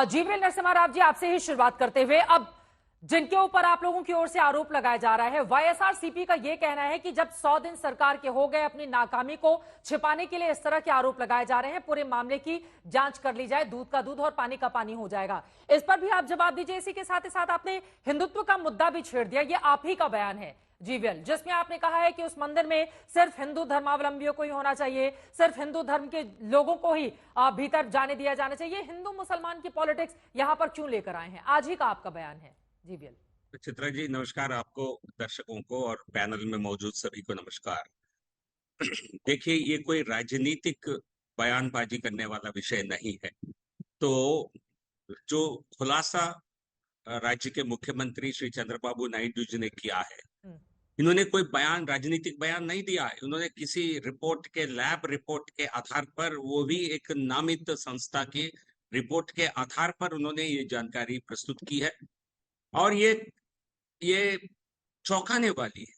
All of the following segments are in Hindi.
जीवीएल नरसिम्हा राव जी, आपसे ही शुरुआत करते हुए, अब जिनके ऊपर आप लोगों की ओर से आरोप लगाया जा रहा है, वाईएसआरसीपी का यह कहना है कि जब 100 दिन सरकार के हो गए, अपनी नाकामी को छिपाने के लिए इस तरह के आरोप लगाए जा रहे हैं, पूरे मामले की जांच कर ली जाए, दूध का दूध और पानी का पानी हो जाएगा। इस पर भी आप जवाब दीजिए। इसी के साथ ही साथ आपने हिंदुत्व का मुद्दा भी छेड़ दिया, यह आप ही का बयान है जीवीएल, जिसमें आपने कहा है कि उस मंदिर में सिर्फ हिंदू धर्मावलंबियों को ही होना चाहिए, सिर्फ हिंदू धर्म के लोगों को ही भीतर जाने दिया जाना चाहिए। हिंदू मुसलमान की पॉलिटिक्स यहां पर क्यों लेकर आए हैं? आज ही का आपका बयान है जीवीएल। चित्रा जी नमस्कार, आपको, दर्शकों को और पैनल में मौजूद सभी को नमस्कार। देखिए, ये कोई राजनीतिक बयानबाजी करने वाला विषय नहीं है। तो जो खुलासा राज्य के मुख्यमंत्री श्री चंद्रबाबू नायडू जी ने किया है, इन्होंने कोई बयान, राजनीतिक बयान नहीं दिया है। उन्होंने किसी रिपोर्ट के, लैब रिपोर्ट के आधार पर, वो भी एक नामित संस्था की रिपोर्ट के आधार पर उन्होंने ये जानकारी प्रस्तुत की है। और ये चौंकाने वाली है।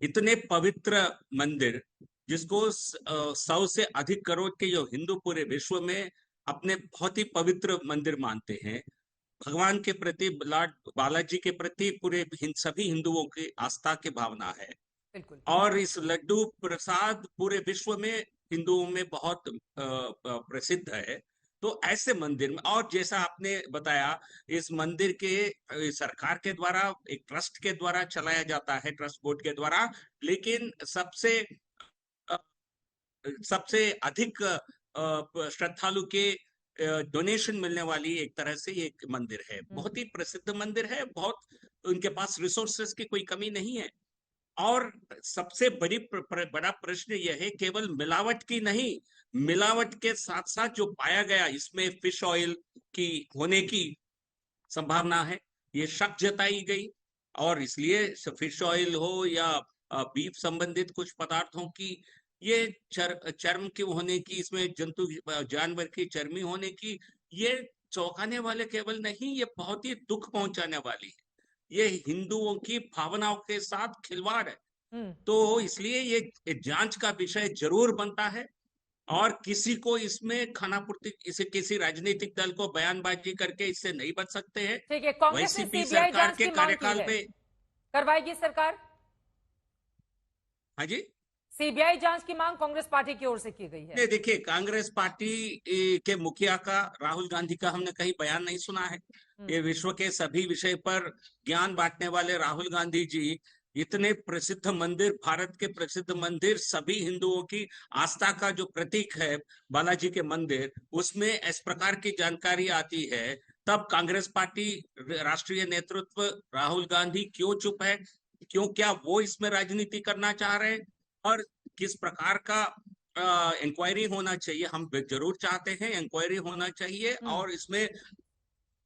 इतने पवित्र मंदिर, जिसको 100 से अधिक करोड़ के जो हिंदू पूरे विश्व में अपने बहुत ही पवित्र मंदिर मानते हैं, भगवान के प्रति, लॉर्ड बालाजी के प्रति पूरे सभी हिंदुओं की आस्था की भावना है। बिल्कुल। और इस लड्डू प्रसाद पूरे विश्व में हिंदुओं में बहुत प्रसिद्ध है। तो ऐसे मंदिर में, और जैसा आपने बताया, इस मंदिर के सरकार के द्वारा, एक ट्रस्ट के द्वारा चलाया जाता है, ट्रस्ट बोर्ड के द्वारा, लेकिन सबसे अधिक श्रद्धालु के डोनेशन मिलने वाली एक तरह से एक मंदिर है। बहुत ही प्रसिद्ध मंदिर है, बहुत उनके पास रिसोर्सेस की कोई कमी नहीं है। और सबसे बड़ा प्रश्न यह है, केवल मिलावट की नहीं, मिलावट के साथ साथ जो पाया गया, इसमें फिश ऑयल की होने की संभावना है, ये शक जताई गई। और इसलिए फिश ऑयल हो या बीफ संबंधित कुछ पदार्थों की, ये चर्म की होने की, इसमें जंतु जानवर की चर्मी होने की, ये चौंकाने वाले केवल नहीं, ये बहुत ही दुख पहुंचाने वाली है। ये हिंदुओं की भावनाओं के साथ खिलवाड़ है। तो इसलिए ये जांच का विषय जरूर बनता है। और किसी को इसमें खानापूर्ति, इसे किसी राजनीतिक दल को बयानबाजी करके इससे नहीं बच सकते हैं। ठीक है, कांग्रेस ने वाईसीपी सीबीआई सरकार जांच के की मांग की कार्यकाल है, में। करवाएगी सरकार? हाँ जी, सीबीआई जांच की मांग कांग्रेस पार्टी की ओर से की गई है। देखिए, कांग्रेस पार्टी के मुखिया का, राहुल गांधी का हमने कहीं बयान नहीं सुना है। ये विश्व के सभी विषय पर ज्ञान बांटने वाले राहुल गांधी जी, इतने प्रसिद्ध मंदिर, भारत के प्रसिद्ध मंदिर, सभी हिंदुओं की आस्था का जो प्रतीक है बालाजी के मंदिर, उसमें इस प्रकार की जानकारी आती है, तब कांग्रेस पार्टी, राष्ट्रीय नेतृत्व, राहुल गांधी क्यों चुप है? क्यों, क्या वो इसमें राजनीति करना चाह रहे हैं? और किस प्रकार का इंक्वायरी होना चाहिए? हम जरूर चाहते हैं इंक्वायरी होना चाहिए, और इसमें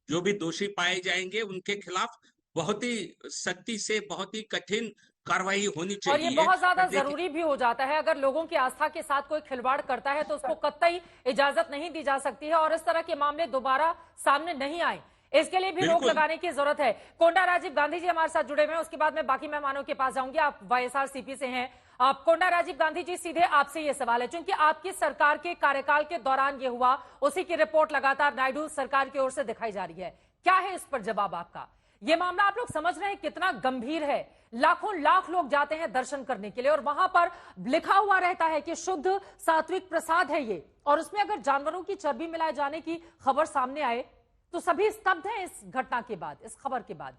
जो भी दोषी पाए जाएंगे उनके खिलाफ बहुत ही सख्ती से, बहुत ही कठिन कार्रवाई होनी चाहिए। और ये बहुत ज्यादा जरूरी भी हो जाता है। अगर लोगों की आस्था के साथ कोई खिलवाड़ करता है तो उसको कतई इजाजत नहीं दी जा सकती है, और इस तरह के मामले दोबारा सामने नहीं आए, इसके लिए भी रोक लगाने की जरूरत है। कोंडा राजीव गांधी जी हमारे साथ जुड़े हुए हैं, उसके बाद मैं बाकी मेहमानों के पास जाऊंगी। आप वाईएसआरसीपी से हैं। आप कोंडा राजीव गांधी जी, सीधे आपसे ये सवाल है, क्योंकि आपकी सरकार के कार्यकाल के दौरान ये हुआ, उसी की रिपोर्ट लगातार नायडू सरकार की ओर से दिखाई जा रही है। क्या है इस पर जवाब आपका? ये मामला आप लोग समझ रहे हैं कितना गंभीर है? लाखों लाख लोग जाते हैं दर्शन करने के लिए, और वहां पर लिखा हुआ रहता है कि शुद्ध सात्विक प्रसाद है ये, और उसमें अगर जानवरों की चर्बी मिलाए जाने की खबर सामने आए तो सभी स्तब्ध हैं इस घटना के बाद, इस खबर के बाद।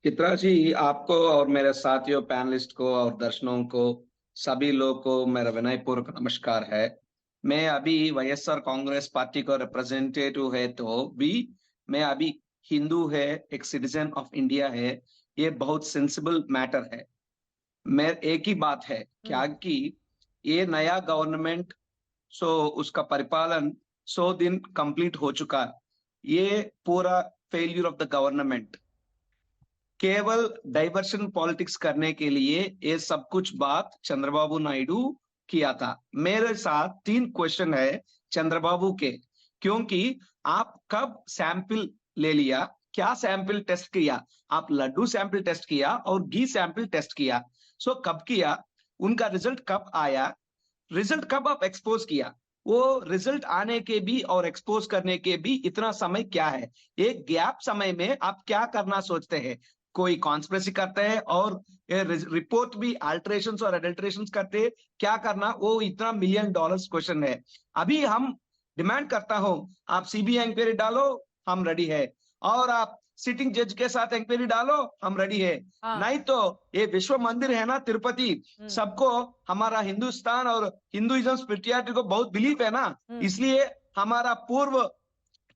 चित्रा जी, आपको और मेरे साथियों, पैनलिस्ट को और दर्शकों को, सभी लोगों को मेरा विनयपूर्वक नमस्कार है। मैं अभी वाईएसआर कांग्रेस पार्टी का रिप्रेजेंटेटिव है, तो भी मैं अभी हिंदू है, एक सिटीजन ऑफ इंडिया है, ये बहुत सेंसिबल मैटर है। मैं एक ही बात है, क्या कि ये नया गवर्नमेंट, उसका परिपालन 100 दिन कंप्लीट हो चुका, ये पूरा फेल्यूर ऑफ द गवर्नमेंट, केवल डाइवर्शन पॉलिटिक्स करने के लिए ये सब कुछ बात चंद्रबाबू नायडू किया था। मेरे साथ 3 क्वेश्चन है चंद्रबाबू के, क्योंकि आप कब सैंपल ले लिया, क्या सैंपल टेस्ट किया? आप लड्डू सैंपल टेस्ट किया और घी सैंपल टेस्ट किया, कब किया? उनका रिजल्ट कब आया? रिजल्ट कब आप एक्सपोज किया? वो रिजल्ट आने के भी और एक्सपोज करने के भी इतना समय क्या है? एक गैप समय में आप क्या करना सोचते हैं? कोई कॉन्स्पिरेसी करते हैं और रिपोर्ट भी अल्टरेशंस और एडल्ट्रेशंस करते हैं, क्या करना? वो इतना $1 मिलियन क्वेश्चन है। अभी हम डिमांड करता हूं, आप सीबीआई इंक्वायरी डालो, हम रेडी है। और आप सिटिंग जज के साथ इंक्वायरी डालो, हम रेडी है। हाँ। नहीं तो ये विश्व मंदिर है ना तिरुपति, सबको हमारा हिंदुस्तान और हिंदुइज्म स्पिरिचुअलिटी को बहुत बिलीफ है ना, इसलिए हमारा पूर्व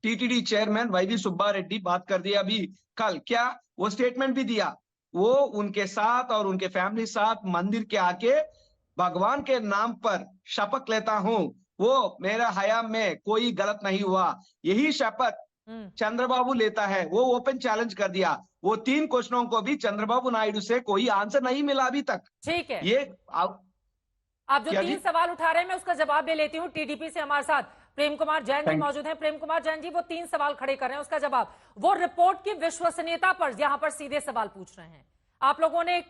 TTD chairman YV Subba Reddy बात कर दिया अभी कल, क्या वो स्टेटमेंट भी दिया, वो उनके साथ और उनके फैमिली साथ मंदिर के आके भगवान के नाम पर शपथ लेता हूं, वो मेरा हयाम में कोई गलत नहीं हुआ। यही शपथ चंद्रबाबू लेता है। वो ओपन चैलेंज कर दिया। वो 3 क्वेश्चनों को भी चंद्रबाबू नायडू से कोई आंसर नहीं मिला अभी तक। ठीक है, ये आप जो 3 सवाल उठा रहे हैं मैं उसका जवाब ले लेती हूँ। टीडीपी से हमारे साथ प्रेम कुमार जैन जी मौजूद हैं। प्रेम कुमार जैन जी, वो 3 सवाल खड़े कर रहे हैं, उसका जवाब, वो रिपोर्ट की विश्वसनीयता पर यहां पर सीधे सवाल पूछ रहे हैं। आप लोगों ने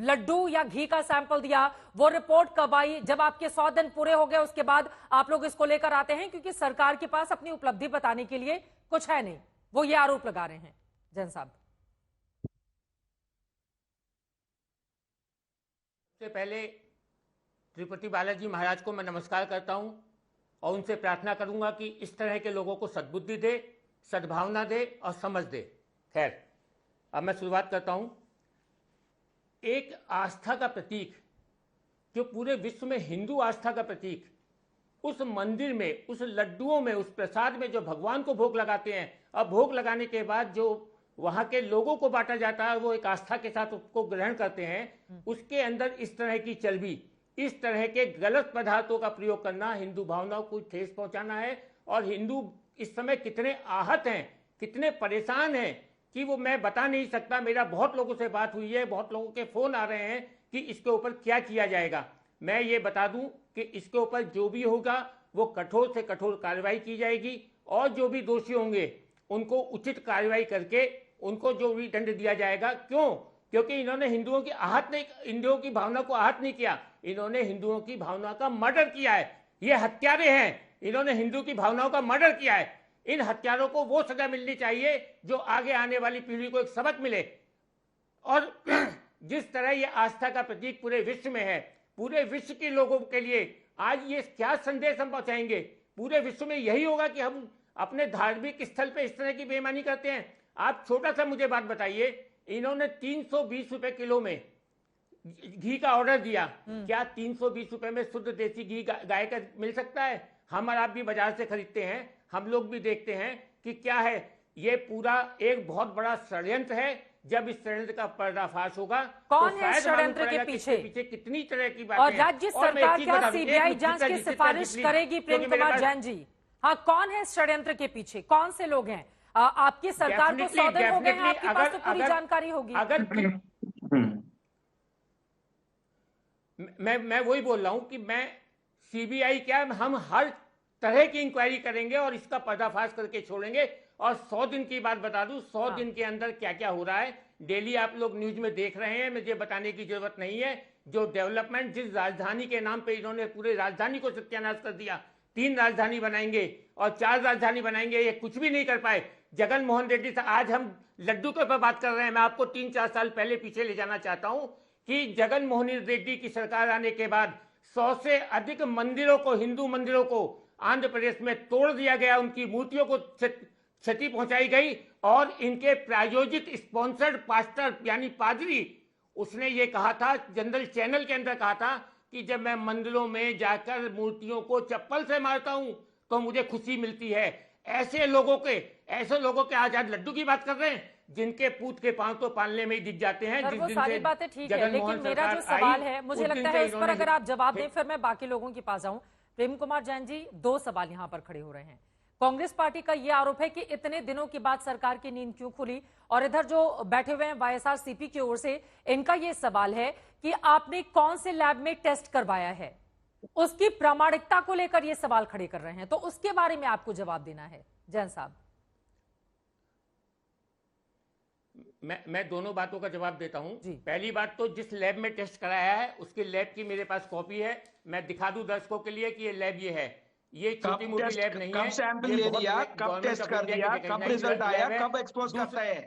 लड्डू या घी का सैंपल दिया, वो रिपोर्ट कब आई? जब आपके 100 दिन पूरे हो गए उसके बाद आप लोग इसको लेकर आते हैं, क्योंकि सरकार के पास अपनी उपलब्धि बताने के लिए कुछ है नहीं, वो ये आरोप लगा रहे हैं जैन साहब। सबसे पहले तिरुपति बालाजी महाराज को मैं नमस्कार करता हूं और उनसे प्रार्थना करूंगा कि इस तरह के लोगों को सद्बुद्धि दे, सद्भावना दे और समझ दे। खैर, अब मैं शुरुआत करता हूं। एक आस्था का प्रतीक, जो पूरे विश्व में हिंदू आस्था का प्रतीक, उस मंदिर में, उस लड्डुओं में, उस प्रसाद में जो भगवान को भोग लगाते हैं, अब भोग लगाने के बाद जो वहां के लोगों को बांटा जाता है, वो एक आस्था के साथ उसको ग्रहण करते हैं, उसके अंदर इस तरह की चर्बी, इस तरह के गलत पदार्थों का प्रयोग करना हिंदू भावनाओं को ठेस पहुंचाना है। और हिंदू इस समय कितने आहत हैं, कितने परेशान हैं कि वो मैं बता नहीं सकता। मेरा बहुत लोगों से बात हुई है, बहुत लोगों के फोन आ रहे हैं कि इसके ऊपर क्या किया जाएगा। मैं ये बता दूं कि इसके ऊपर जो भी होगा वो कठोर से कठोर कार्रवाई की जाएगी और जो भी दोषी होंगे उनको उचित कार्रवाई करके उनको जो भी दंड दिया जाएगा। क्यों? क्योंकि इन्होंने हिंदुओं की आहत नहीं, हिंदुओं की भावना को आहत नहीं किया, इन्होंने हिंदुओं की भावना का मर्डर किया है। ये हत्यारे हैं, इन्होंने हिंदू की भावनाओं का मर्डर किया है। इन हत्यारों को वो सजा मिलनी चाहिए जो आगे आने वाली पीढ़ी को एक सबक मिले। और जिस तरह ये आस्था का प्रतीक पूरे विश्व में है, पूरे विश्व के लोगों के लिए आज ये क्या संदेश हम पहुंचाएंगे? पूरे विश्व में यही होगा कि हम अपने धार्मिक स्थल पे इस तरह की बेईमानी करते हैं। आप छोटा सा मुझे बात बताइए, इन्होंने 320 रुपए किलो में घी का ऑर्डर दिया, क्या 320 रुपए में शुद्ध देसी घी गाय का मिल सकता है? हम और आप भी बाजार से खरीदते हैं, हम लोग भी देखते हैं कि क्या है। ये पूरा एक बहुत बड़ा षड्यंत्र है। जब इस षड्यंत्र का पर्दाफाश होगा, कौन तो है षड्यंत्र के पीछे कितनी तरह की बातें और राज्य सरकार क्या सीबीआई जांच की सिफारिश करेगी? प्रेम कुमार जैन जी, हाँ, कौन है षड्यंत्र के पीछे? कौन से लोग हैं? आपकी सरकार को 100 दिन हो गए हैं, आपके पास तो पूरी जानकारी होगी। अगर मैं वही बोल रहा हूं कि मैं सीबीआई क्या, हम हर तरह की इंक्वायरी करेंगे और इसका पर्दाफाश करके छोड़ेंगे। और 100 दिन की बात बता दूं, 100 दिन के अंदर क्या क्या हो रहा है डेली आप लोग न्यूज में देख रहे हैं, मुझे बताने की जरूरत नहीं है। जो डेवलपमेंट, जिस राजधानी के नाम पे इन्होंने पूरे राजधानी को सत्यानाश कर दिया, 3 राजधानी बनाएंगे और 4 राजधानी बनाएंगे, ये कुछ भी नहीं कर पाए। जगन मोहन रेड्डी साहब, आज हम लड्डू के ऊपर बात कर रहे हैं, मैं आपको 3-4 साल पहले पीछे ले जाना चाहता हूं कि जगन मोहन रेड्डी की सरकार आने के बाद 100 से अधिक मंदिरों को, हिंदू मंदिरों को आंध्र प्रदेश में तोड़ दिया गया, उनकी मूर्तियों को क्षति पहुंचाई गई और इनके प्रायोजित स्पॉन्सर्ड पास्टर यानी पादरी, उसने ये कहा था, जनरल चैनल के अंदर कहा था कि जब मैं मंदिरों में जाकर मूर्तियों को चप्पल से मारता हूं तो मुझे खुशी मिलती है। ऐसे लोगों के आज लड्डू की बात कर रहे हैं जिनके पूत के पांव तो पालने में ही दिख जाते हैं। वो सारी बातें ठीक है, लेकिन मेरा जो सवाल है, मुझे लगता है उस पर अगर आप जवाब दें फिर मैं बाकी लोगों के पास आऊं। प्रेम कुमार जैन जी, 2 सवाल यहां पर खड़े हो रहे हैं। कांग्रेस पार्टी का यह आरोप है कि इतने दिनों के बाद सरकार की नींद क्यों खुली, और इधर जो बैठे हुए हैं वाईएसआरसीपी की ओर से, इनका यह सवाल है कि आपने कौन से लैब में टेस्ट करवाया है, उसकी प्रामाणिकता को लेकर यह सवाल खड़े कर रहे हैं, तो उसके बारे में आपको जवाब देना है जैन साहब। मैं दोनों बातों का जवाब देता हूं। पहली बात तो जिस लैब में टेस्ट कराया है उसके लैब की मेरे पास कॉपी है, मैं दिखा दूं दर्शकों के लिए कि ये लैब ये है। ये छोटी मोटी लैब नहीं है। कब सैंपल ये ले बहुत लिया, बड़े कब गवर्नमेंट टेस्ट ऑफ कर इंडिया दिया, की कब recognized रिजल्ट आया, लैब है। कब एक्सपोज करता है?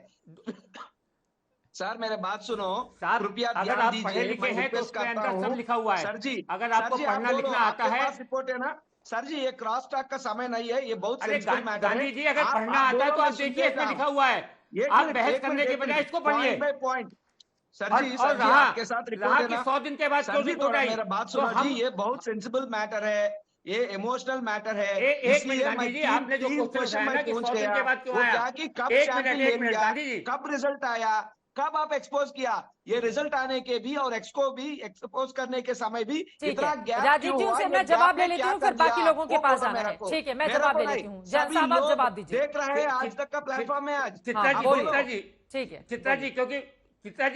सर मेरे बात सुनो, साहब, कृपया अगर ध्यान आप पढ़े दीजिए, लिखे मैं हैं तो रिक्वेस्ट उसके करता अंदर सब हूँ। लिखा हुआ है। सर जी, अगर सर आपको जी, पढ़ना आप बोलो, लिखना आता आपके है। पास रिपोर्ट है ना? सर जी, ये क्रॉस टॉक का समय नहीं है, ये बहुत अरे सेंसिटिव मैटर है। गांधी जी, अगर आप पढ़ना आता है बोलो, तो मैं आप सुन देखिए, लेता इसमें हूँ। लिखा हुआ है। आप बहस करने के बजाय इसको पढ़िए। Point by point. सर और जी, और सर जी, आपके साथ रिपोर्ट है कि ना? 100 दिन के बाद सर क्यों जी, रिपोर्ट थोड़ा आई? मेरा बात तो सुनो हम जी, ये बहुत सेंसिबल मैटर है, ये इमोशनल मैटर है, एक मिनट इसलिए गांधी मैं जी, तीन आपने जो तीन क्वेश्चन क्वेश्चन उठाया मैं ना कि पूछ 100 दिन गया। के बाद क्यों वो आया? क्या कि कब सैंपल ले एक मिनट लिया, गांधी जी। कब रिजल्ट आया, कब आप एक्सपोज किया? ये रिजल्ट आने के भी और एक्सको भी एक्सपोज करने के समय भी ठीक इतना है, गैप राजीव क्यों जी हुआ? से ये मैं गैप जवाब ले ने लेती क्या हूँ, कर फिर बाकी दिया? लोगों के वो पास बोलो जाना मेरे है। को, ठीक है, मैं मेरे जवाब को ले नहीं। लेती हूँ। जैन सभी साहब, आप लोग जवाब दीजिए। देख रहे हैं आज तक का प्लेटफॉर्म है आज। चित्रा हाँ, जी, बोलिए। चित्रा जी, ठीक है, चित्रा जी, क्योंकि चित्रा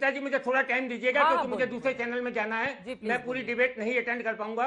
जी मुझे थोड़ा टाइम दीजिएगा, हाँ, क्योंकि मुझे बोलिए। दूसरे चैनल में जाना जी, है। प्लीज मैं पूरी बोलिए। डिबेट नहीं अटेंड कर पाऊंगा।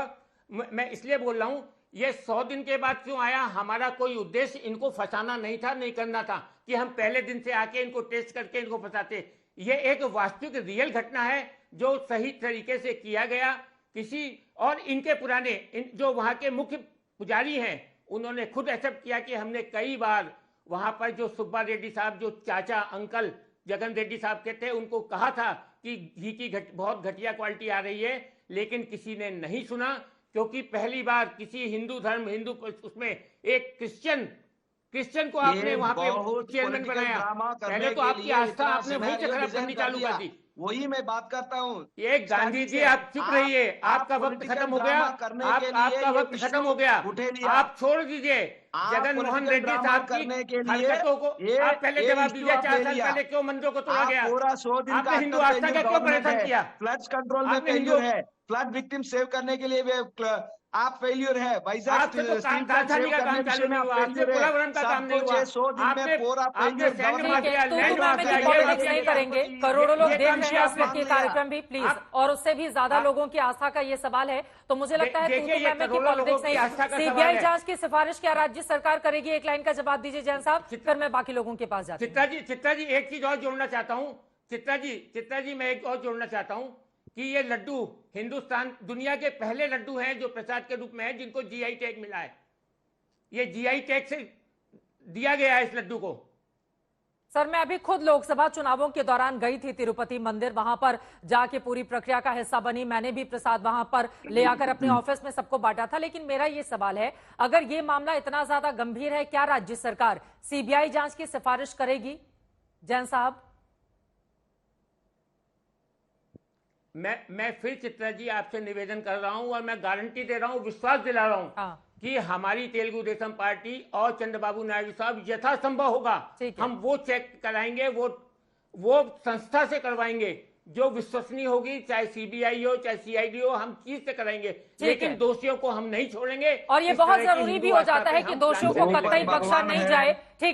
मैं इसलिए बोल रहा हूं, ये 100 दिन के बाद क्यों आया? हमारा कोई उद्देश्य इनको फंसाना नहीं था, नहीं करना था कि हम पहले दिन से आके इनको टेस्ट करके इनको फंसाते। ये एक वास्तविक रियल घटना है जो सही तरीके से किया गया। किसी और इनके पुराने जो वहां के मुख्य पुजारी हैं, उन्होंने खुद एक्सेप्ट किया कि हमने कई बार वहां पर जो सुब्बा रेड्डी साहब, जो चाचा अंकल जगन रेड्डी साहब के थे, उनको कहा था कि घी की बहुत घटिया क्वालिटी आ रही है, लेकिन किसी ने नहीं सुना। क्योंकि पहली बार किसी हिंदू उसमें एक क्रिश्चियन को आपने वहां पे चेयरमैन बनाया। पहले तो आपकी आस्था आपने वहीं से खराब करनी चालू कर दी। वही मैं बात करता हूँ। एक गांधी जी, आप चुप रहिए, आपका वक्त खत्म हो गया, आपका वक्त खत्म हो गया, आप छोड़ दीजिए जगन मोहन रेड्डी साहब की हरकतों को। आप पहले जवाब दीजिए, 4 साल पहले क्यों मंदिरों को तोड़ा गया? पूरा 100 दिन आपने हिंदू आस्था का क्यों परेशान किया? फ्लड कंट्रोल में आपने फेल्यूर है, फ्लड विक्टिम सेव करने के लिए आप फेल्यूर है। आपसे तो राजधानी का काम चालू नहीं हुआ, आपसे पोलावरम का काम नहीं हुआ। आपने ठीक है, तो पॉलिटिक्स नहीं करेंगे। करोड़ों लोग देख रहे हैं इस वक्त ये कार्यक्रम भी, प्लीज। और उससे भी ज्यादा लोगों की आस्था का ये सवाल है, तो मुझे लगता है देखिए, ये की करोड़ों लोगों पॉलिटिक्स की आस्था का नहीं। सवाल सीबीआई है। जांच की सिफारिश क्या राज्य सरकार करेगी? एक लाइन का जवाब दीजिए जैन साहब, फिर मैं बाकी लोगों के पास जाती हूँ। चित्रा जी, एक चीज और जोड़ना चाहता हूँ। चित्रा जी, मैं एक और जोड़ना चाहता हूँ कि ये लड्डू हिंदुस्तान दुनिया के पहले लड्डू हैं जो प्रसाद के रूप में है, जिनको जीआई टैग मिला है। ये जीआई टैग से दिया गया है इस लड्डू को। सर, मैं अभी खुद लोकसभा चुनावों के दौरान गई थी तिरुपति मंदिर, वहां पर जाके पूरी प्रक्रिया का हिस्सा बनी। मैंने भी प्रसाद वहां पर ले आकर अपने ऑफिस में सबको बांटा था। लेकिन मेरा ये सवाल है, अगर ये मामला इतना ज्यादा गंभीर है, क्या राज्य सरकार सीबीआई जांच की सिफारिश करेगी? जैन साहब। मैं फिर चित्रा जी आपसे निवेदन कर रहा हूं और मैं गारंटी दे रहा हूं, विश्वास दिला रहा हूं कि हमारी तेलुगु देशम पार्टी और चंद्रबाबू नायडू साहब यथासंभव होगा, हम वो चेक कराएंगे, वो संस्था से करवाएंगे जो विश्वसनीय होगी, चाहे सीबीआई हो चाहे सीआईडी हो, हम चीज से कराएंगे, लेकिन दोषियों को हम नहीं छोड़ेंगे। और ये बहुत जरूरी भी हो जाता है कि दोषियों को कतई बख्शा नहीं जाए। ठीक